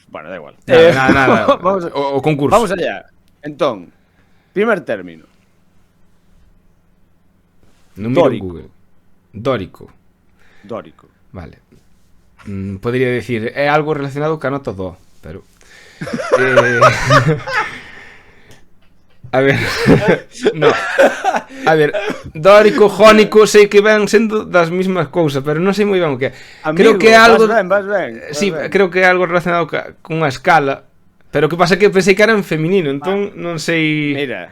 Bueno, da igual. Nada. O concurso. Vamos allá. Entón, primer término. Non miro Google. Dórico. Vale. Podría decir, é algo relacionado ca nota do, pero... A ver... No. A ver, dórico, jónico, sei que ven sendo das mismas cousas, pero non sei moi ben o que é. Creo que é algo... Vas ben. Sí, creo que é algo relacionado cunha escala, pero que pasa que pensei que era en feminino, entón non sei... Mira,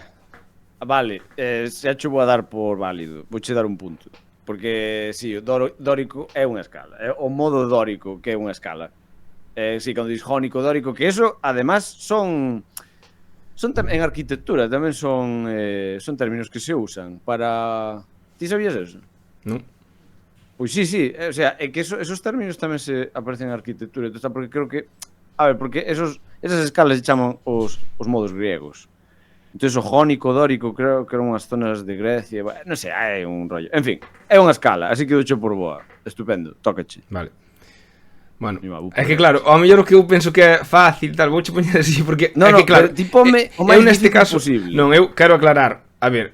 vale, xa che vou a dar por válido, vouche dar un punto. Porque, sí, o dórico é unha escala. É o modo dórico que é unha escala. Sí, cando dis jónico, dórico, que eso, además, son en arquitectura, tamén son términos que se usan para... Ti sabías eso? Non. Pois sí, o sea, é que esos términos tamén se aparecen en arquitectura, entón, porque creo que... A ver, porque esas escalas se chaman os modos griegos. Entón, o jónico, dórico, creo que eran unhas zonas de Grecia, non sei, é un rollo. En fin, é unha escala, así que doche por boa. Estupendo, tócache. Vale. Bueno, é que claro, ao mellor o que eu penso que é fácil, tal, vouche poñer así, porque é que claro, ti pome o máis difícil posible. Non, eu quero aclarar, a ver,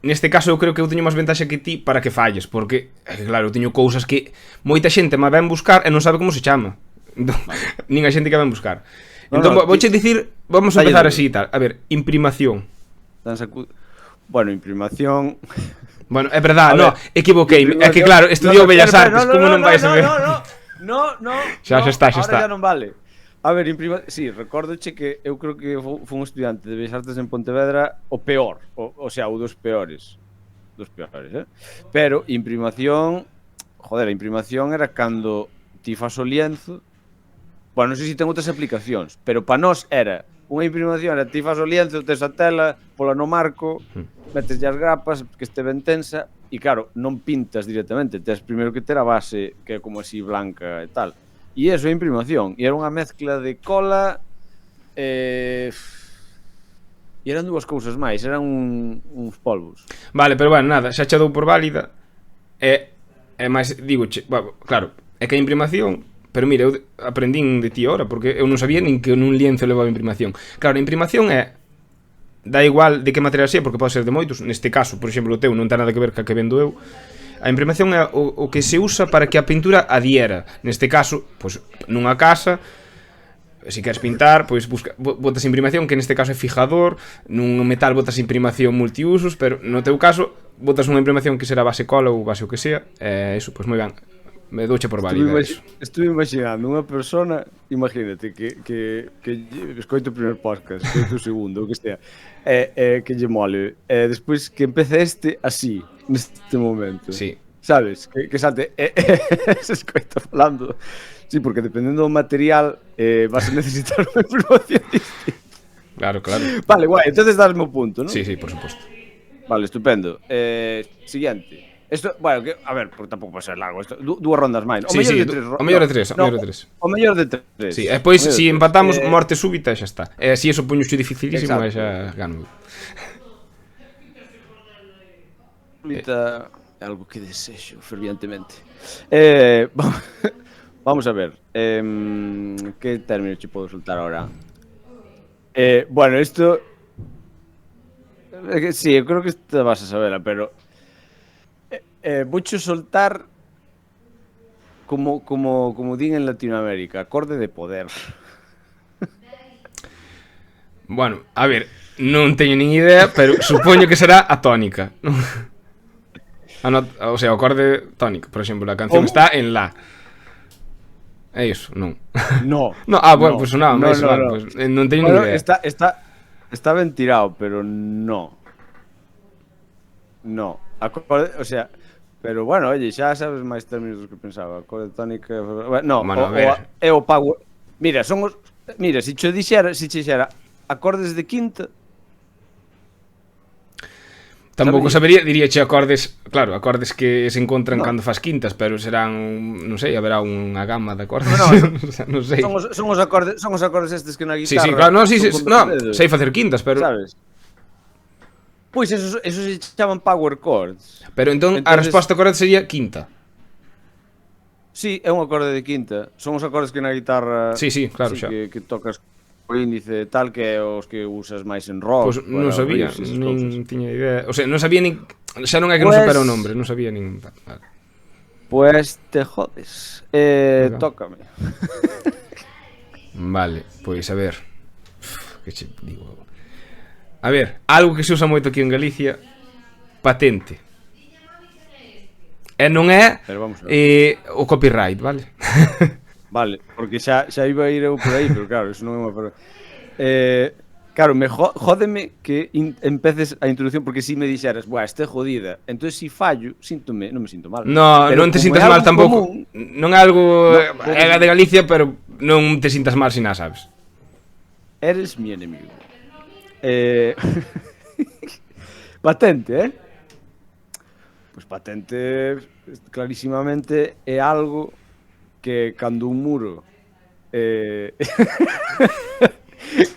neste caso eu creo que eu teño máis ventaxa que ti para que falles, porque, é que claro, eu teño cousas que moita xente me ven buscar e non sabe como se chama. Entón, nin a xente que ven buscar. Entón, vouche dicir, vamos a empezar así e tal. A ver, imprimación. Bueno, imprimación... Bueno, é verdad, no, equivoquei. É que claro, estudiou Bellas Artes, como non vais a ver? No. Xa está. Ahora xa non vale. A ver, sí, recordoche que eu creo que fui un estudiante de Bellas Artes en Pontevedra o peor, o sea, o dos peores. Pero imprimación, joder, a imprimación era cando ti fas o lienzo. Bueno, non sei se ten outras aplicacións, pero para nós era unha imprimación, era ti fas o lienzo, tes a tela, pola no marco, metes as grapas, que este ben tensa, e claro, non pintas directamente, tes primeiro que ter a base, que é como así blanca e tal. E eso é imprimación, e era unha mezcla de cola, e eran dúas cousas máis, eran uns polvos. Vale, pero bueno, nada, xa che dou por válida, e máis, digoche, bueno, claro, é que a imprimación... Pero mira, eu aprendín de ti ahora, porque eu non sabía nin que nun lienzo levaba imprimación. Claro, a imprimación é... Da igual de que material sea, porque pode ser de moitos. Neste caso, por exemplo, o teu non ten nada que ver ca que vendo eu. A imprimación é o que se usa para que a pintura adhiera. Neste caso, pois, nunha casa, se queres pintar, pois botas imprimación, que neste caso é fijador. Nun metal botas imprimación multiusos, pero no teu caso, botas unha imprimación que será base cola ou base o que sea. Eso, pois moi ben. Me douche por válida. Estuve imaginando unha persona, imagínate, que escoito o primer podcast, escoito o segundo, o que estea, que lle mole, despois que empece así, neste momento. Sí. Sabes? Que salte, se escoito falando. Sí, porque dependendo do material, vas a necesitar unha información distinta. Claro. Vale, guai, entonces dasme o punto, non? Sí, por suposto. Vale, estupendo. Siguiente. Esto, bueno, a ver, porque tampouco pode ser largo isto. Dúas rondas máis. O mellor de tres. O mellor de tres. Sí, e depois, se empatamos, morte súbita, xa está. E así eso puño xo dificilísimo e xa gano. Súbita é algo que desexo fervientemente. Vamos a ver. Que término che podo soltar ahora? Bueno, isto Sí, eu creo que te vas a sabela, pero voucho soltar como din en Latinoamérica, acorde de poder. Bueno, a ver, non teño nin idea, pero supoño que será a tónica. O sea, o acorde tónico. Por exemplo, a canción está en la. É iso, non. No. No, bueno, pues sonaba máis, vale, pues, non teño nin idea. Está ben tirado, pero no. No. Acorde, o sea, pero bueno, oye, xa sabes máis términos dos que pensaba. Acorde tónica, no, Bueno, é o power. Mira, son os mira, se che dixera acordes de quinta. Tampouco sabería, diríache acordes, claro, acordes que se encontran cando fas quintas, pero serán, non sei, haberá unha gama de acordes. Non sei. Son os acordes estes que na guitarra. Sí, claro, no, sei facer quintas, pero sabes? Pois esos se chaman power chords. Pero entón a resposta correcta sería quinta. Sí, é un acorde de quinta. Son os acordes que na guitarra Sí, claro, xa. Que tocas o índice tal que é os que usas máis en rock. Pois non sabía, nin tiña idea. O sea, non sabía nin... Xa non é que non supera o nombre, non sabía nin... Vale. Pues te jodes. Tócame. Vale, pois a ver. Que che digo? A ver, algo que se usa moito aquí en Galicia, patente. E non é o copyright, vale? Vale, porque xa iba a ir eu por aí, pero claro, eso non é unha... Claro, jódeme que empeces a introducción, porque si me dixeras, buah, este jodida, entonces si fallo, non me sinto mal. No, non te sintas mal tampouco. Non é algo... É de Galicia, pero non te sintas mal si nada sabes. Eres mi enemigo. Patente, Pues patente, clarísimamente, é algo que cando un muro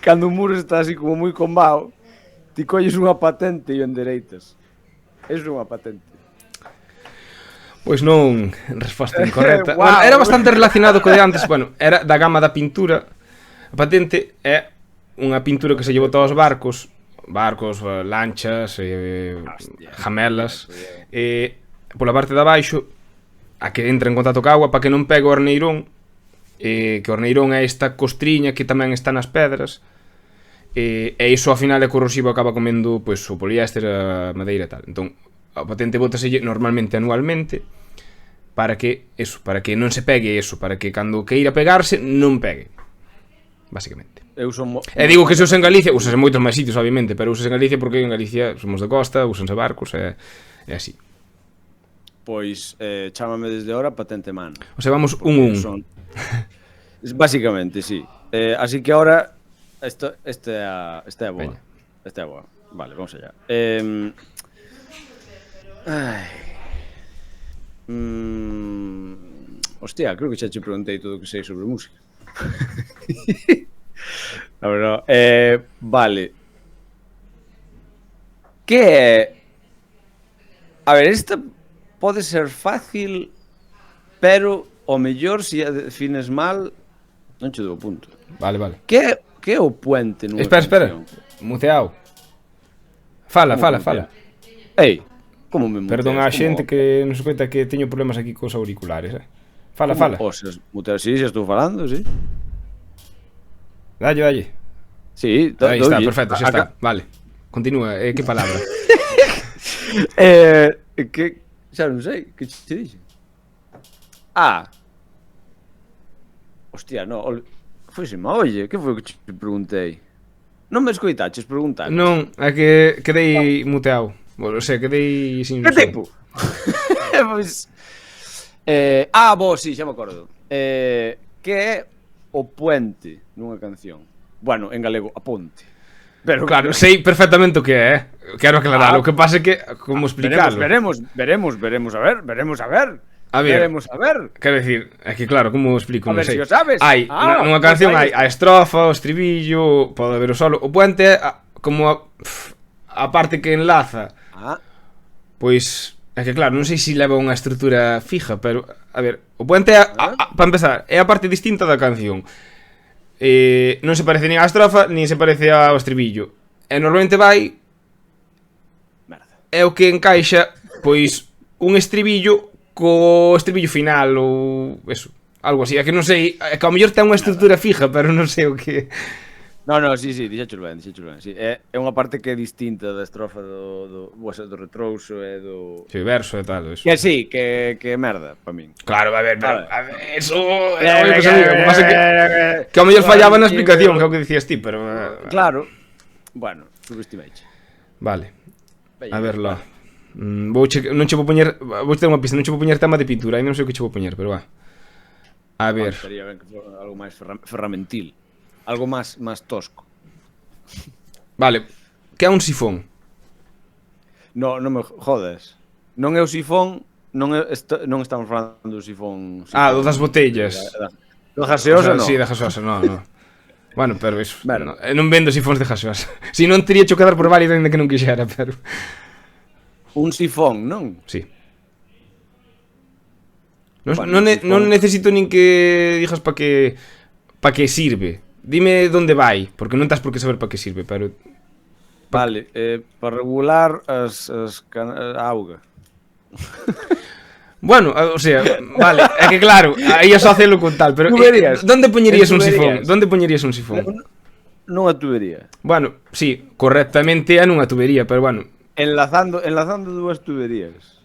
cando un muro está así como moi combao, ti colles unha patente e o endereitas. Eso é unha patente. Pois non, resposta incorrecta. Bueno, era bastante relacionado co de antes, bueno, era da gama da pintura. A patente é unha pintura que se llevou todos os barcos, lanchas, jamelas, pola parte de abaixo, a que entra en contacto ca agua para que non pegue o horneirón, que o horneirón é esta costriña que tamén está nas pedras, e iso ao final é corrosivo, acaba comendo pois, o poliéster, a madeira e tal. Entón, a patente bótaselle normalmente anualmente para que non se pegue eso, para que cando queira pegarse non pegue, basicamente. E digo que se usa en Galicia, usase en moitos máis sitios obviamente, pero usase en Galicia porque en Galicia somos de costa, usanse barcos e así. Pois, chámame desde ahora patente man. O sea, vamos un. Básicamente, sí. Así que ahora, esta é boa. Esta é boa. Vale, vamos allá. Hostia, creo que xa te preguntei todo o que sei sobre música. A ver, no. Vale. Que é... A ver, esta pode ser fácil, pero o mellor se a defines mal non che dou punto. Vale. Que é o puente nunha Espera. Muteao. Fala. Ei, como me muteas? Perdón a xente que nos cuenta que teño problemas aquí cos auriculares, Fala. Osas, muteas, sí, xa estou falando, sí. Dalle. Sí, aí está, perfecto, xa está. Vale. Continúa, que palabra? Que xa non sei, que che dixe? Hostia, no, foisema, oye, que foi o que che preguntei? Non me escoitaches preguntar? Non, é que quedei muteado. O sea, quedei sin... Que tipo? Pois... sí, xa me acordo. Que é o puente nunha canción? Bueno, en galego, a ponte. Pero claro, sei perfectamente o que é, quero aclarar. O que pasa é que, como explicarlo? Veremos a ver. Veremos a ver. Quero dicir, é que claro, como explico, non sei. A ver se o sabes. Hai, nunha canción hai a estrofa, o estribillo, pode haber o solo. O puente é como a parte que enlaza. Pois, é que claro, non sei se leva unha estrutura fija, pero, a ver, o puente é, para empezar, é a parte distinta da canción. Non se parece nin á estrofa, nin se parece ao estribillo. E normalmente vai é o que encaixa, pois, un estribillo co estribillo final ou eso, algo así. É que non sei, é que ao mellor ten unha estrutura fija, pero non sei o que... No, sí, dixéchelo ben. Sí, é unha parte que é distinta da estrofa do retrouso e do... Sí, verso e tal, eso. Que sí, que merda, para min. Claro, a ver, pero, a ver, eso... Que ao mellor Bueno, fallaba na explicación, que é o que dicías ti, pero... Claro. Bueno, subestimate. Vale. A ver, lá. Non che vou poñer... Vou ter unha pista, non che vou poñer tema de pintura, ainda non sei o que che vou poñer, pero va. A ver. Estaría ben que fora algo máis ferramentil. Algo máis tosco. Vale. Que é un sifón? Non me jodas. Non é o sifón, non estamos falando do sifón. Do das botellas. Do gaseoso, non? Sí, da gaseosa, non. Bueno, pero iso, bueno. non vendo sifóns de gaseosa. Si non teria hecho quedar por válido ainda que non quixera, pero... Un sifón, non? Sí. Non necesito nin que dixas pa que sirve. Dime onde vai, porque non tens por que saber pa que sirve, pero... Vale, para regular a auga. Bueno, o sea, vale, é que claro, aí asócialo con tal, pero onde poñerías un sifón? Onde poñerías un sifón? Nunha tubería. Bueno, sí, correctamente é nunha tubería, pero bueno, enlazando dúas tuberías.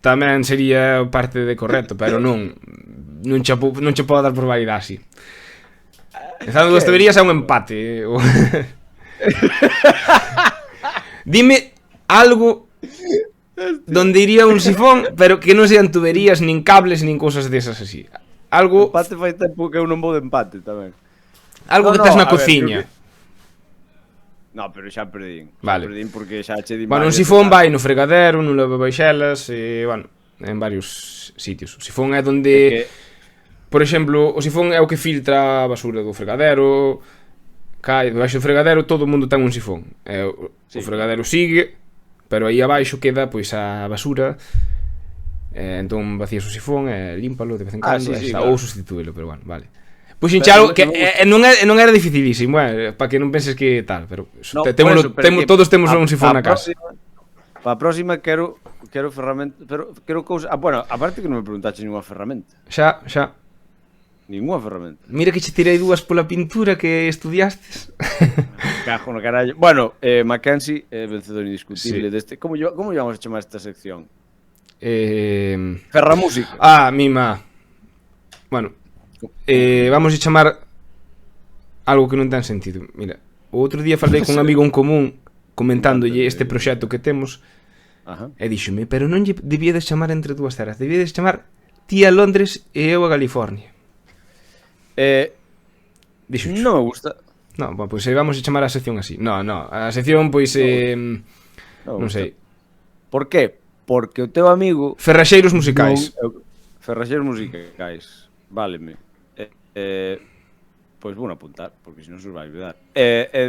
Tamén sería parte de correcto, pero non che podo dar por válida así. Enlazando dúas tuberías é un empate. Dime algo donde iría un sifón, pero que non sean tuberías, nin cables, nin cousas desas así. Algo... Empate fai tempo que eu non vou de empate tamén. Algo que tes na cociña. No, pero xa perdín. Vale. Xa perdín porque xa che di. Bueno, un sifón vai no fregadero, no lavabaixelas, bueno, en varios sitios. O sifón é donde... Por exemplo, o sifón é o que filtra a basura do fregadero. Cae debaixo do fregadero, todo o mundo ten un sifón. O fregadero sigue, pero aí abaixo queda pois a basura. Entón vacías o sifón e límpalo de vez en cando, ou sustitúelo, pero bueno, vale. Pois xinche algo que non era dificilísimo, para que non penses que tal, pero todos temos un sifón na casa. Para a próxima quero ferramenta, pero quero cousa, bueno, aparte que non me preguntaches ninguna ferramenta. Xa. Ninguna ferramenta. Mira que che tirei dúas pola pintura que estudiastes. Cajo no carallo. Bueno, Mackenzie é vencedor indiscutible deste. Como vamos a chamar esta sección? Ferramúsica. Mima. Bueno, vamos a chamar algo que non ten sentido. Mira, o outro día falei con un amigo en común comentándolle este proxecto que temos. E díxome, pero non lle debíades chamar Entre Dúas Terras, debíades chamar Ti a Londres e eu a California. Dixo, non me gusta. No, pois vamos a chamar a sección así. No, a sección pois non sei. Por qué? Porque o teu amigo Ferraxeiros musicais. Ferraxeiros musicais. Váleme. Pois vou apuntar, porque senón se os vai olvidar.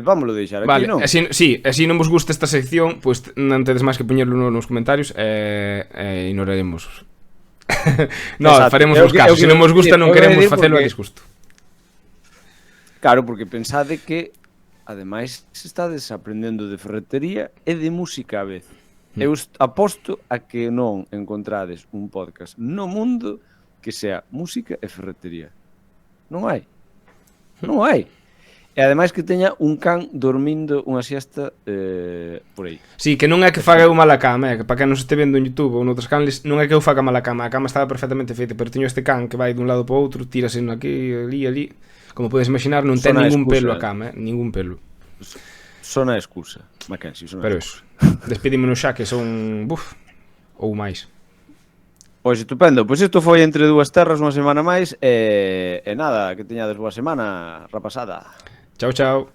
Vámoslo deixar aquí, non? Si non vos gusta esta sección, pois non tedes máis que poñerlo nos comentarios e ignoraremos. No, faremos os casos. Se non vos gusta, non queremos facelo a disgusto. Claro, porque pensade que ademais se estades aprendendo de ferretería e de música a vez. Eu aposto a que non encontrades un podcast no mundo que sea música e ferretería. Non hai. Non hai. E ademais que teña un can dormindo unha siesta por aí. Sí, que non é que faga eu mala cama, que para que non se este vendo en YouTube ou noutros canles, non é que eu faga mala cama, a cama estaba perfectamente feita, pero teño este can que vai dun lado para outro, tírase aquí, ali. Como podes imaginar, non ten ningún pelo a cama, ningún pelo. Sona excusa, Mackenzie, sona excusa. Pero eso, despedímonos xa que son, ou máis. Pois estupendo, pois isto foi Entre Dúas Terras unha semana máis e nada, que teñades boa semana, rapazada. Chao.